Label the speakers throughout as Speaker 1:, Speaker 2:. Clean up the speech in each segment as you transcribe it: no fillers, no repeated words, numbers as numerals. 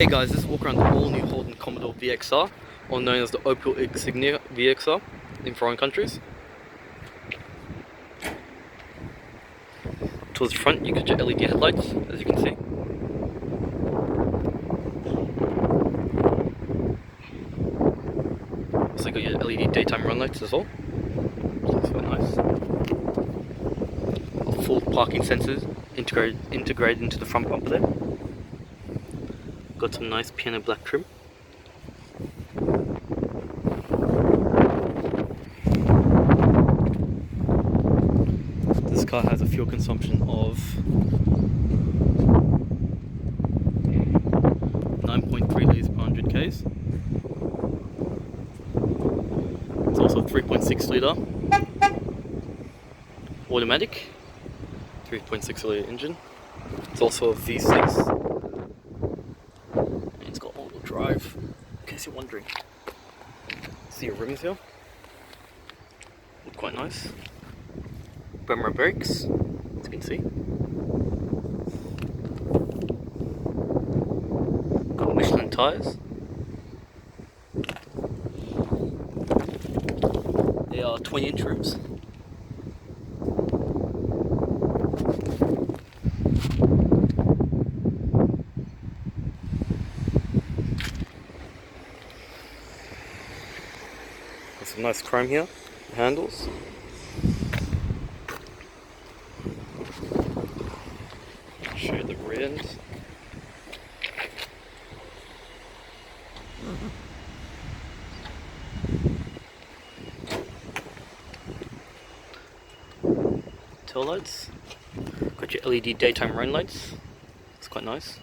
Speaker 1: Hey guys, this is a walk around the all-new Holden Commodore VXR, or known as the Opel Insignia VXR in foreign countries. Towards the front, you got your LED headlights, as you can see. Also got your LED daytime run lights as well. So that's quite nice. Full parking sensors integrated into the front bumper there. Got some nice piano black trim. This car has a fuel consumption of 9.3 litres per 100 k's. It's also a 3.6 litre automatic, 3.6 litre engine. It's also a V6. It's got all-wheel drive, in case you're wondering. See your rims here? Look quite nice. Brembo brakes, as you can see. Got Michelin tyres. They are 20-inch rims. Some nice chrome here, the handles. Show you the rear ends. Tail lights. Got your LED daytime run lights. It's quite nice.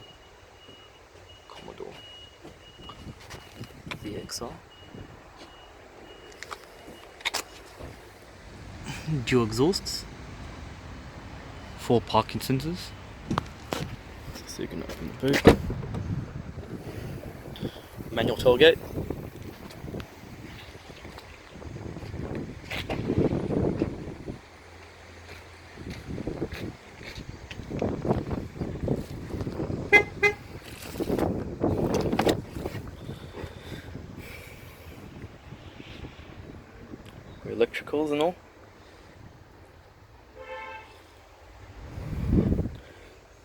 Speaker 1: Commodore VXR. Dual exhausts, 4 parking sensors, so you can open the boot, manual tailgate, electricals and all.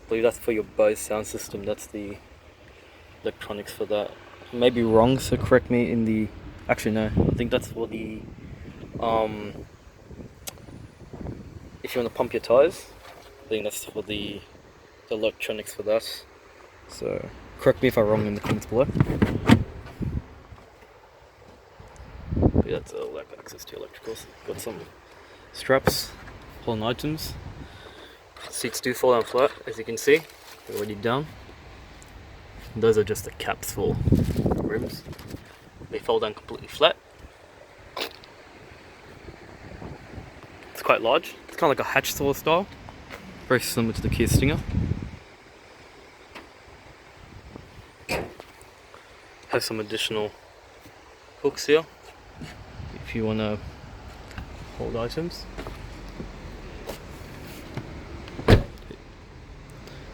Speaker 1: I believe that's for your Bose sound system. That's the electronics for that. I may be wrong, so correct me in the... Actually no, I think that's for the if you want to pump your tires. I think that's for the electronics for that. So correct me if I'm wrong in the comments below. But yeah, that's all access to electricals. Got some straps, holding items. Seats do fall down flat, as you can see. They're already down. And those are just the caps for the rims. They fold down completely flat. It's quite large. It's kind of like a hatch sort of style. Very similar to the Kia Stinger. Has some additional hooks here if you want to hold items.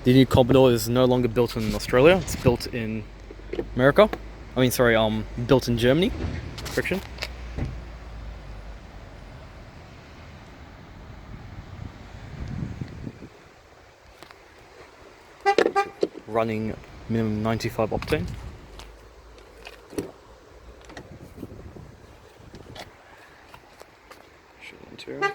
Speaker 1: The new Commodore is no longer built in Australia, it's built in America. Built in Germany. Friction. Running minimum 95 octane. Show the interior.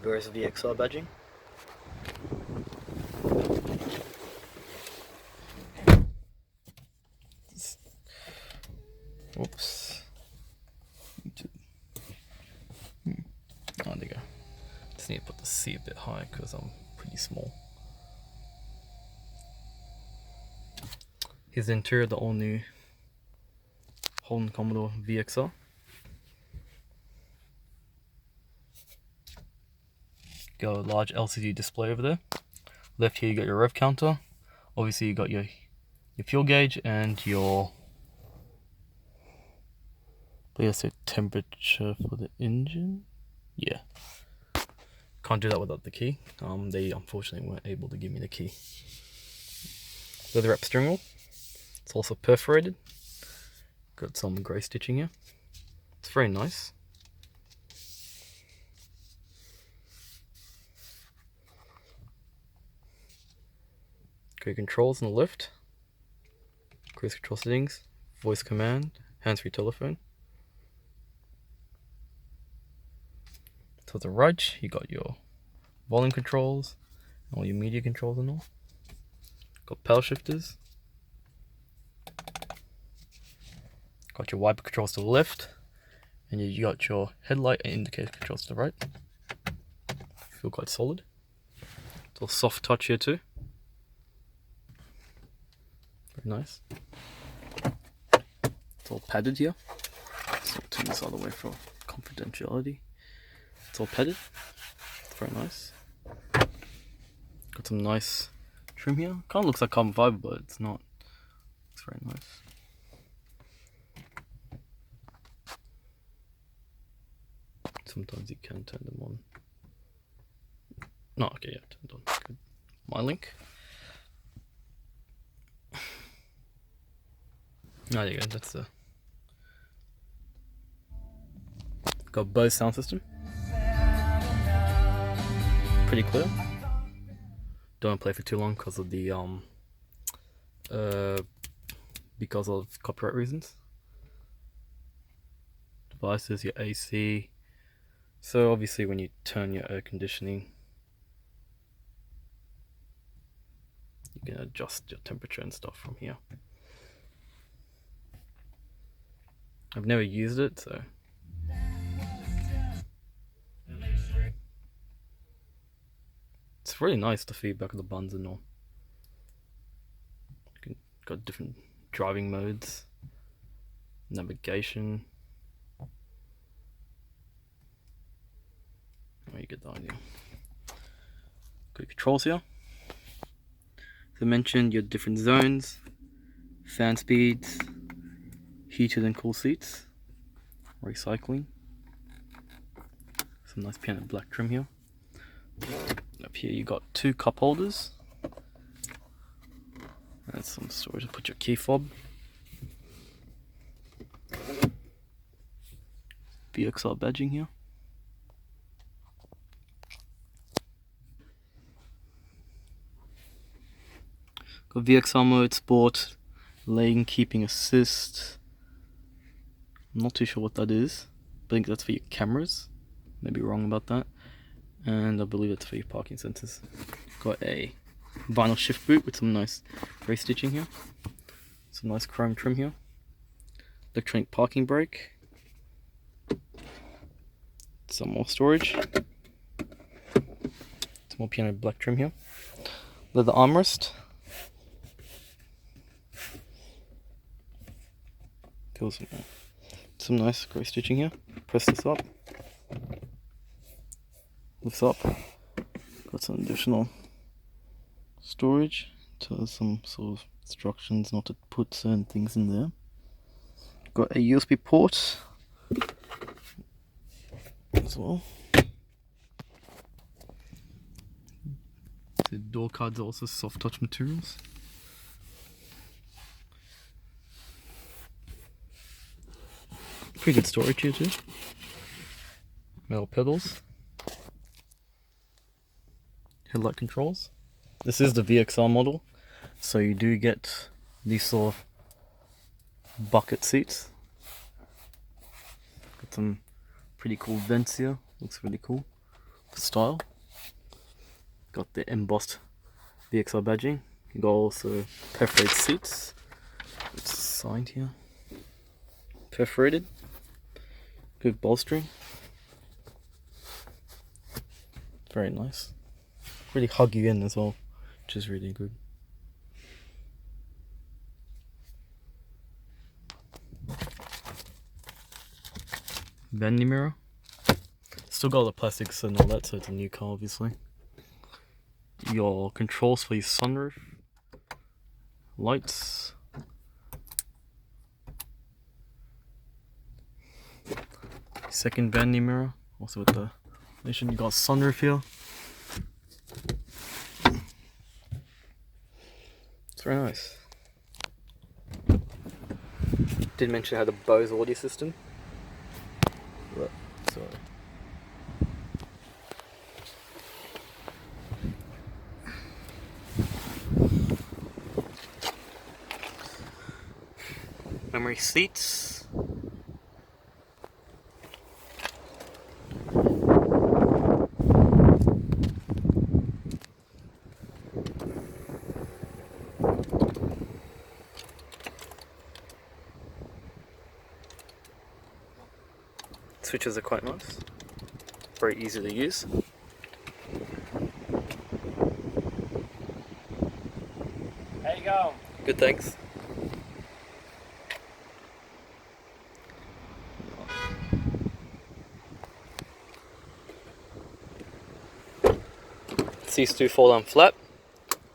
Speaker 1: Various VXR badging. Oops. Oh, there you go. Just need to put the C a bit high because I'm pretty small. Here's the interior of the all new Holden Commodore VXR. Got a large LCD display over there. Left here you got your Rev Counter. Obviously you got your fuel gauge and your temperature for the engine. Yeah. can't do that without the key. They unfortunately weren't able to give me the key. Leather wrap steering wheel. It's also perforated. Got some grey stitching here. It's very nice. Got controls on the left. Cruise control settings, voice command, hands-free telephone. To the right, you got your volume controls, all your media controls and all. Got pedal shifters. Got your wiper controls to the left, and you got your headlight and indicator controls to the right. Feel quite solid. It's all soft touch here too. Very nice. It's all padded here. So I'll turn this other way for confidentiality. It's all padded. It's very nice. Got some nice trim here. Kind of looks like carbon fiber, but it's not. It's very nice. Sometimes you can turn them on. No, okay, yeah, turned on. Good. My link. There you go. That's the. Got Bose sound system. Pretty clear. Don't play for too long because of the because of copyright reasons. Devices, your AC. So obviously when you turn your air conditioning, you can adjust your temperature and stuff from here. I've never used it, so it's really nice, the feedback of the buttons and all. Got different driving modes, navigation. Oh, you get the idea. Got controls here. As I mentioned, your different zones, fan speeds, heated and cool seats, recycling. Some nice piano black trim here. Up here you got 2 cup holders. And some storage to put your key fob. VXR badging here. Got VXR mode, sport, lane keeping assist. I'm not too sure what that is. I think that's for your cameras. Maybe wrong about that. And I believe it's for your parking sensors. Got a vinyl shift boot with some nice grey stitching here. Some nice chrome trim here. Electronic parking brake. Some more storage. Some more piano black trim here. Leather armrest. Feels some nice grey stitching here. Press this up. Lifts up. Got some additional storage. So some sort of instructions not to put certain things in there. Got a USB port as well. The door cards are also soft touch materials. Pretty good storage here too. Metal pedals. Headlight controls. This is the VXR model, so you do get these sort of bucket seats. Got some pretty cool vents here. Looks really cool. Style. Got the embossed VXR badging. You got also perforated seats. It's signed here. Perforated. Good bolstering. Very nice. Really hug you in as well, which is really good. Vanity mirror. Still got the plastics and all that, so it's a new car obviously. Your controls for your sunroof. Lights. Second vanity mirror, also with the mission. You got sunroof here. It's very nice. Did mention how the Bose audio system. But, sorry. Memory seats. Switches are quite nice. Very easy to use.
Speaker 2: How you going?
Speaker 1: Good, thanks. These two fold down flat,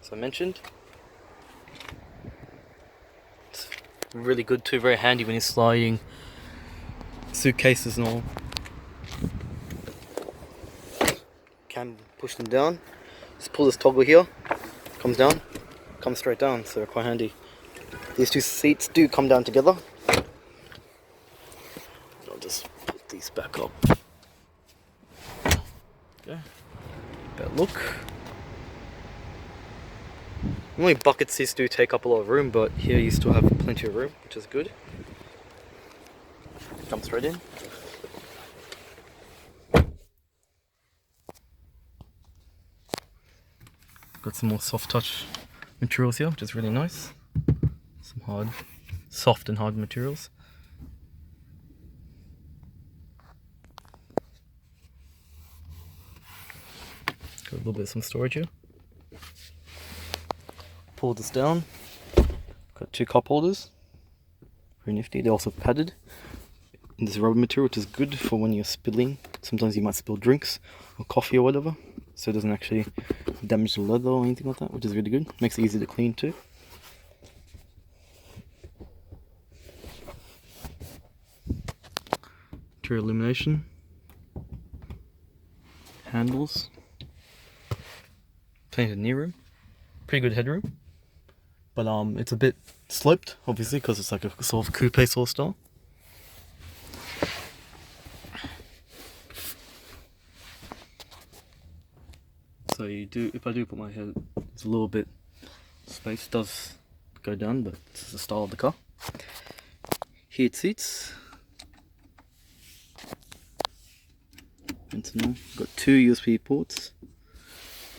Speaker 1: as I mentioned. It's really good too, very handy when you're sliding suitcases and all. Can push them down. Just pull this toggle here, comes down, comes straight down, so they're quite handy. These two seats do come down together. I'll just put these back up. Okay. Better look. Normally bucket seats do take up a lot of room, but here you still have plenty of room, which is good. Jump straight in. Got some more soft touch materials here, which is really nice. Some hard, soft and hard materials. Got a little bit of some storage here. Pull this down. Got two cup holders. Very nifty. They're also padded in this rubber material, which is good for when you're spilling. Sometimes you might spill drinks or coffee or whatever, so it doesn't actually damage the leather or anything like that, which is really good. Makes it easy to clean too. Interior illumination. Handles. Plenty of knee room. Pretty good headroom. But it's a bit sloped, obviously, because it's like a sort of coupe sort of style. So you do, if I do put my head, it's a little bit, space does go down, but this is the style of the car. Heated seats. Internal. Got two USB ports.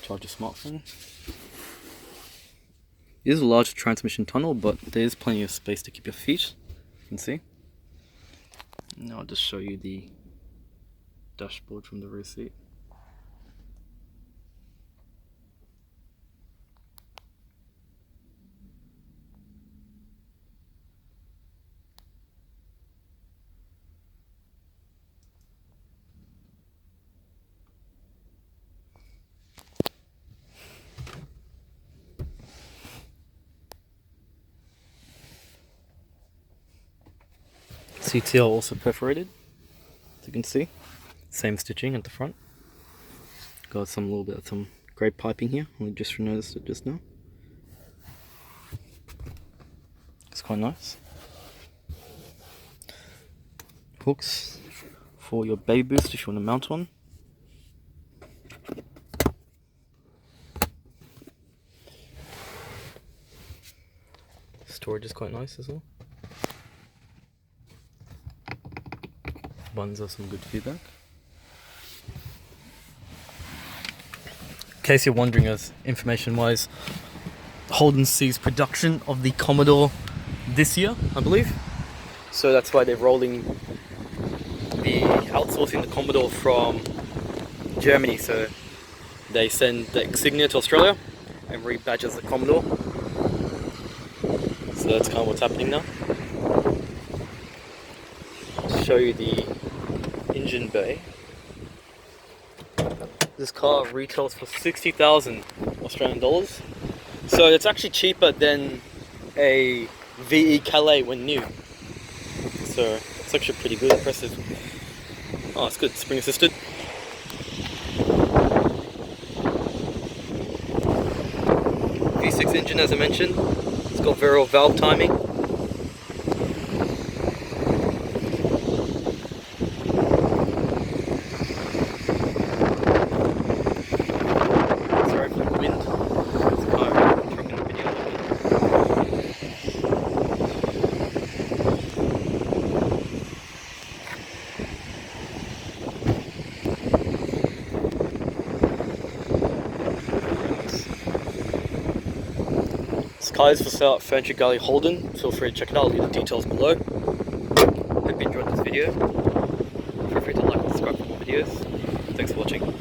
Speaker 1: Charge your smartphone. It is a large transmission tunnel, but there is plenty of space to keep your feet, you can see. Now I'll just show you the dashboard from the rear seat. Seats here are also perforated, as you can see. Same stitching at the front. Got some little bit of some grey piping here. I just noticed it just now. It's quite nice. Hooks for your baby boost if you want to mount one. Storage is quite nice as well. Buttons have some good feedback. In case you're wondering, as information wise, Holden ceased production of the Commodore this year, I believe. So that's why they're outsourcing the Commodore from Germany. So they send the Insignia to Australia and rebadge as the Commodore. So that's kind of what's happening now. I'll show you the engine bay. This car retails for 60,000 Australian dollars. So it's actually cheaper than a VE Calais when new. So it's actually pretty good, impressive. Oh, it's good, spring assisted. If V6 engine, as I mentioned. It's got variable valve timing. Sorry for the wind. It's kind of dropping the video. This car is for sale at Furniture Galley Holden. Feel free to check it out, I'll leave the details below. Hope you enjoyed this video. Feel free to like and subscribe for more videos. Thanks for watching.